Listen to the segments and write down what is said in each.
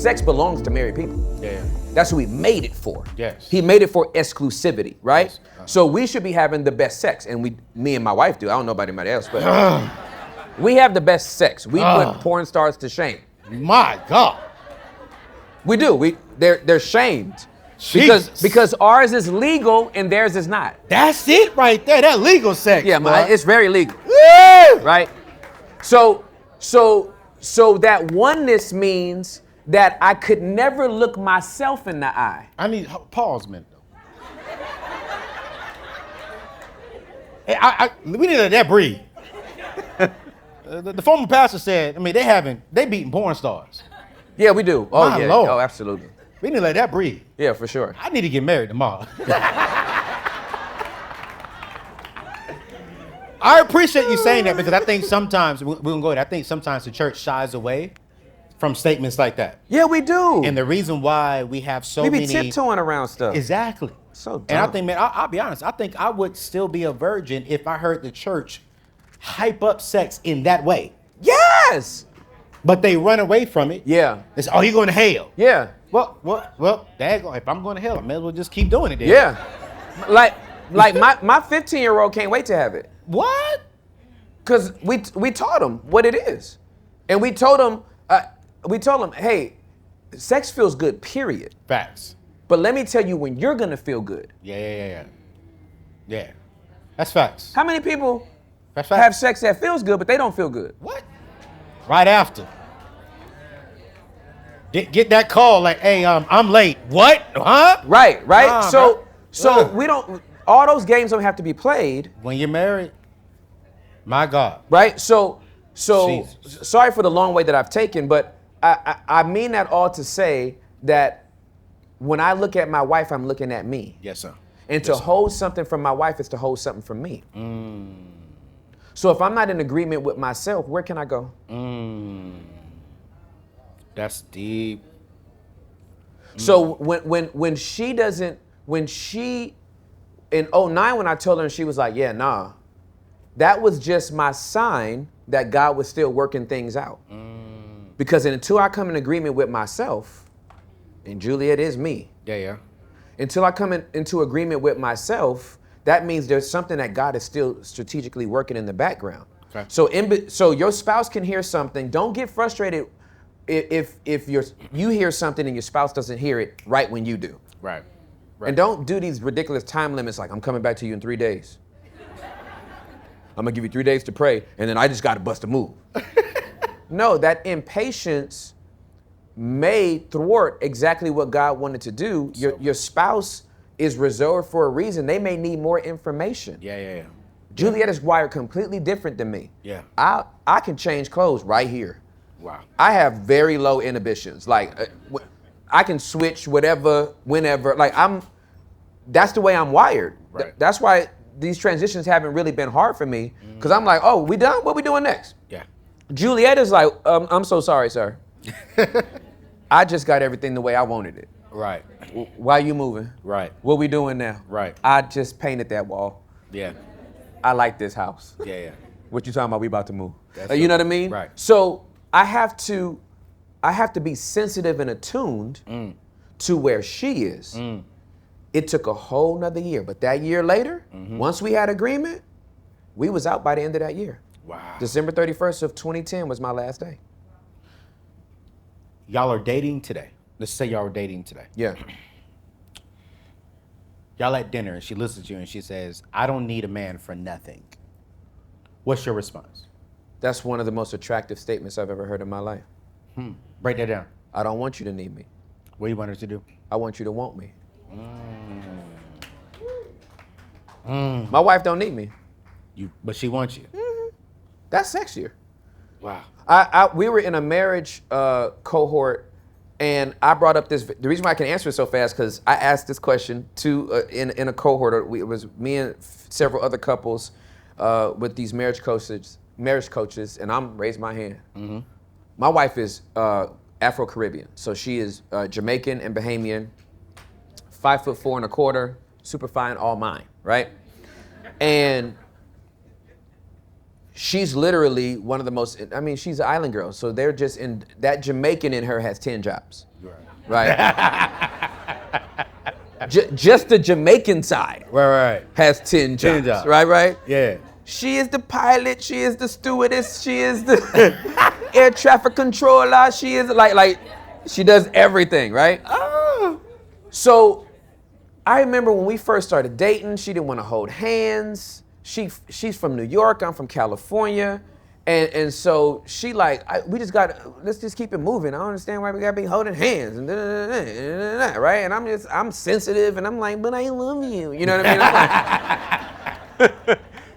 sex belongs to married people. Yeah. That's what we made it for. Yes. He made it for exclusivity, right? Yes. So we should be having the best sex, and me and my wife do. I don't know about anybody else, but we have the best sex. We put porn stars to shame. My God. We do. They're shamed Jesus. because ours is legal and theirs is not. That's it right there. That legal sex. Yeah, boy. it's very legal, Woo! right? So that oneness means that I could never look myself in the eye. I need pause a minute though. Hey, we need to let that breathe. The former pastor said, I mean, they beating porn stars. Yeah, we do. Oh, My yeah. Lord. Oh, absolutely. We need to let that breathe. Yeah, for sure. I need to get married tomorrow. I appreciate you saying that because I think sometimes, we're going to go there, I think sometimes the church shies away from statements like that. Yeah, we do. And the reason why we have so we many... be tiptoeing around stuff. Exactly. So dumb. And I think, man, I'll be honest, I think I would still be a virgin if I heard the church hype up sex in that way. Yes. But they run away from it. Yeah. They say, oh, you're going to hell. Yeah. Well, daggone, if I'm going to hell, I may as well just keep doing it then. Yeah. Like my 15-year-old can't wait to have it. What? Because we taught him what it is. And we told him, hey, sex feels good, period. Facts. But let me tell you when you're going to feel good. Yeah. That's facts. How many people That's have facts. sex that feels good, but they don't feel good? What? Right after. Get that call like, hey, I'm late. What? Huh? Right. Nah, so Ugh. we don't, all those games don't have to be played. When you're married, my God. Right? So Jesus. sorry for the long way that I've taken, but I mean that all to say that when I look at my wife, I'm looking at me. Yes, sir. And to hold something from my wife is to hold something from me. So if I'm not in agreement with myself, where can I go? That's deep. So when she in 2009 when I told her and she was like, yeah, nah, that was just my sign that God was still working things out. Because until I come in agreement with myself, and Juliet is me. Yeah. Until I come into agreement with myself, that means there's something that God is still strategically working in the background. Okay. So your spouse can hear something. Don't get frustrated if you hear something and your spouse doesn't hear it right when you do. Right. And don't do these ridiculous time limits like I'm coming back to you in 3 days. I'm gonna give you 3 days to pray, and then I just gotta bust a move. No, that impatience may thwart exactly what God wanted to do. Your spouse is reserved for a reason. They may need more information. Yeah. Juliet is wired completely different than me. Yeah. I can change clothes right here. Wow. I have very low inhibitions. Like I can switch whatever, whenever. Like that's the way I'm wired. Right. That's why these transitions haven't really been hard for me. Because I'm like, oh, we done? What we doing next? Yeah. Juliet is like, I'm so sorry, sir. I just got everything the way I wanted it. Right. Why you moving? Right. What we doing now? Right. I just painted that wall. Yeah. I like this house. Yeah. What you talking about? We about to move. know You what I mean? Right. So I have to be sensitive and attuned to where she is. It took a whole nother year, but that year later, once we had agreement, we was out by the end of that year. Wow. December 31st of 2010 was my last day. Y'all are dating today. Let's say y'all are dating today. Yeah. Y'all at dinner and she listens to you and she says, I don't need a man for nothing. What's your response? That's one of the most attractive statements I've ever heard in my life. Break that down. I don't want you to need me. What do you want her to do? I want you to want me. My wife don't need me. But she wants you. That's sexier. Wow. We were in a marriage cohort, and I brought up this. The reason why I can answer it so fast because I asked this question to in a cohort. It was me and several other couples with these marriage coaches, and I'm raising my hand. My wife is Afro-Caribbean, so she is Jamaican and Bahamian, 5'4¼ super fine, all mine, right? And she's literally one of the most, I mean, she's an island girl. So they're just in, that Jamaican in her has 10 jobs. Right? Just the Jamaican side Right. has 10 jobs. 10 jobs. Right? Yeah. She is the pilot, she is the stewardess, she is the air traffic controller, she is like, she does everything, right? Oh. So I remember when we first started dating, she didn't want to hold hands. She's from New York, I'm from California. And so she like, let's just keep it moving. I don't understand why we gotta be holding hands and right? And I'm sensitive and I'm like, but I love you. You know what I mean?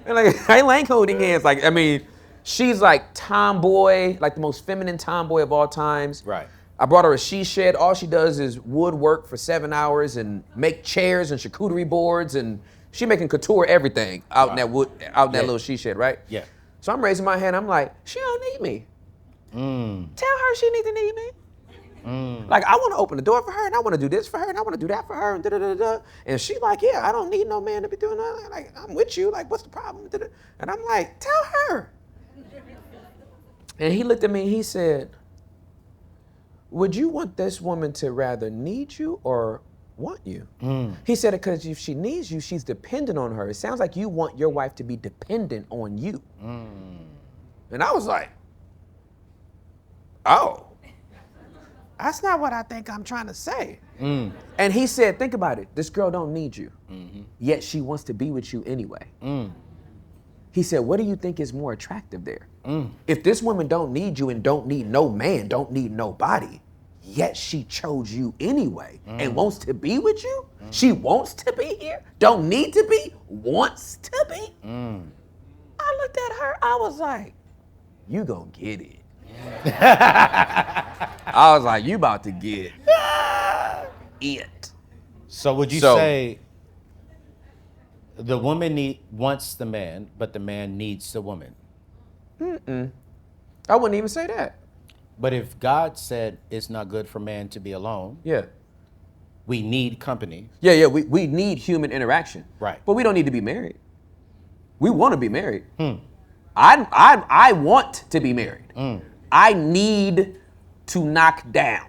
And like, I like holding hands. Like, I mean, she's like tomboy, like the most feminine tomboy of all times. Right. I brought her a she shed. All she does is woodwork for 7 hours and make chairs and charcuterie boards, and she making couture everything out in that that little she shed, right? Yeah. So I'm raising my hand. I'm like, she don't need me. Tell her she need to need me. Like, I want to open the door for her, and I want to do this for her, and I want to do that for her, and da-da-da-da. And she like, yeah, I don't need no man to be doing that. Like, I'm with you. Like, what's the problem? And I'm like, tell her. And he looked at me and he said, would you want this woman to rather need you or want you? He said, because if she needs you, she's dependent on her. It sounds like you want your wife to be dependent on you. And I was like, oh, that's not what I think I'm trying to say. And he said, think about it. This girl don't need you, yet she wants to be with you anyway. He said, what do you think is more attractive there? If this woman don't need you and don't need no man, don't need nobody, yet she chose you anyway and wants to be with you? She wants to be here, don't need to be, wants to be? I looked at her, I was like, you gonna get it. I was like, you about to get it. So would you say the woman wants the man, but the man needs the woman? I wouldn't even say that. But if God said it's not good for man to be alone, Yeah. we need company. Yeah, we need human interaction. Right. But we don't need to be married. We want to be married. I want to be married. I need to knock down.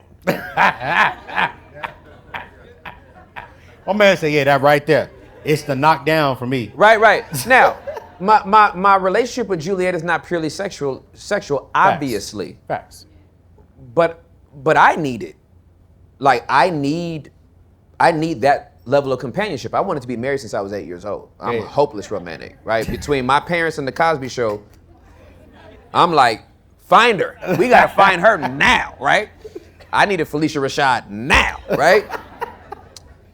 My man said, yeah, that right there. It's the knockdown for me. Right. Now, my relationship with Juliet is not purely sexual, obviously. Facts. But I need it. Like, I need that level of companionship. I wanted to be married since I was 8 years old. I'm a hopeless romantic, right? Between my parents and the Cosby Show, I'm like, find her. We gotta find her now, right? I needed Felicia Rashad now, right?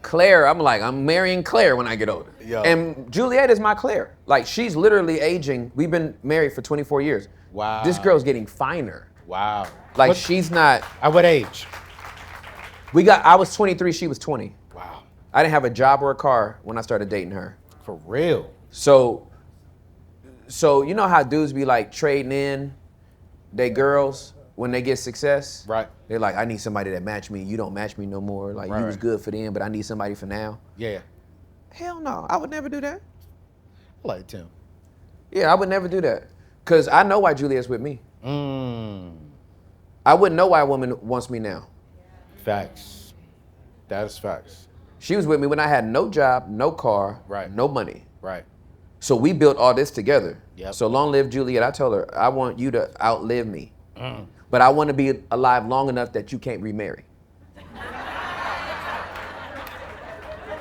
Claire, I'm marrying Claire when I get older. Yo. And Juliet is my Claire. Like, she's literally aging. We've been married for 24 years. Wow. This girl's getting finer. Wow. Like, she's not. At what age? I was 23, she was 20. Wow. I didn't have a job or a car when I started dating her. For real? So you know how dudes be like trading in they girls when they get success? Right. They're like, I need somebody that match me. You don't match me no more. Like, you was good for them, but I need somebody for now. Yeah. Hell no, I would never do that. I like Tim. Yeah, I would never do that. Because I know why Juliet's with me. I wouldn't know why a woman wants me now. Facts. That is facts. She was with me when I had no job, no car, no money. Right. So we built all this together. Yep. So long live Juliet. I told her, I want you to outlive me. But I want to be alive long enough that you can't remarry.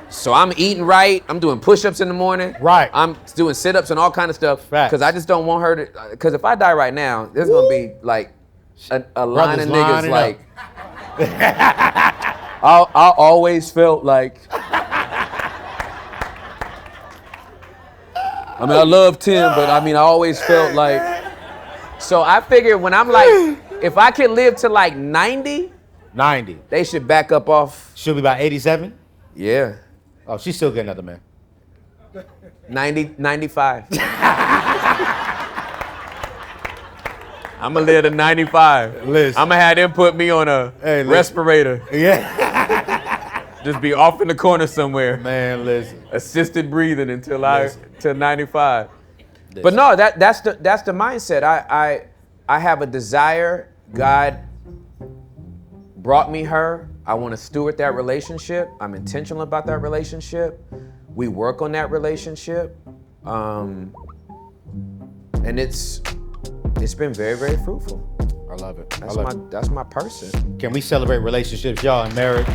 So I'm eating right. I'm doing push-ups in the morning. Right. I'm doing sit-ups and all kind of stuff. Facts. Because I just don't want her to, because if I die right now, there's going to be like a line of niggas like, I always felt like, I mean, I love Tim, but I mean, I always felt like, so I figured when I'm like, if I can live to like 90, 90. they should back up off. She'll be about 87? Yeah. Oh, she's still getting another man. 90, 95. I'm gonna live to 95. Listen. I'm gonna have them put me on a respirator. Yeah. Just be off in the corner somewhere. Man, listen. Assisted breathing till 95. this. But no, that's the mindset. I have a desire. God brought me her. I want to steward that relationship. I'm intentional about that relationship. We work on that relationship, and it's been very, very fruitful. I love it. That's my person. Can we celebrate relationships, y'all, and marriage?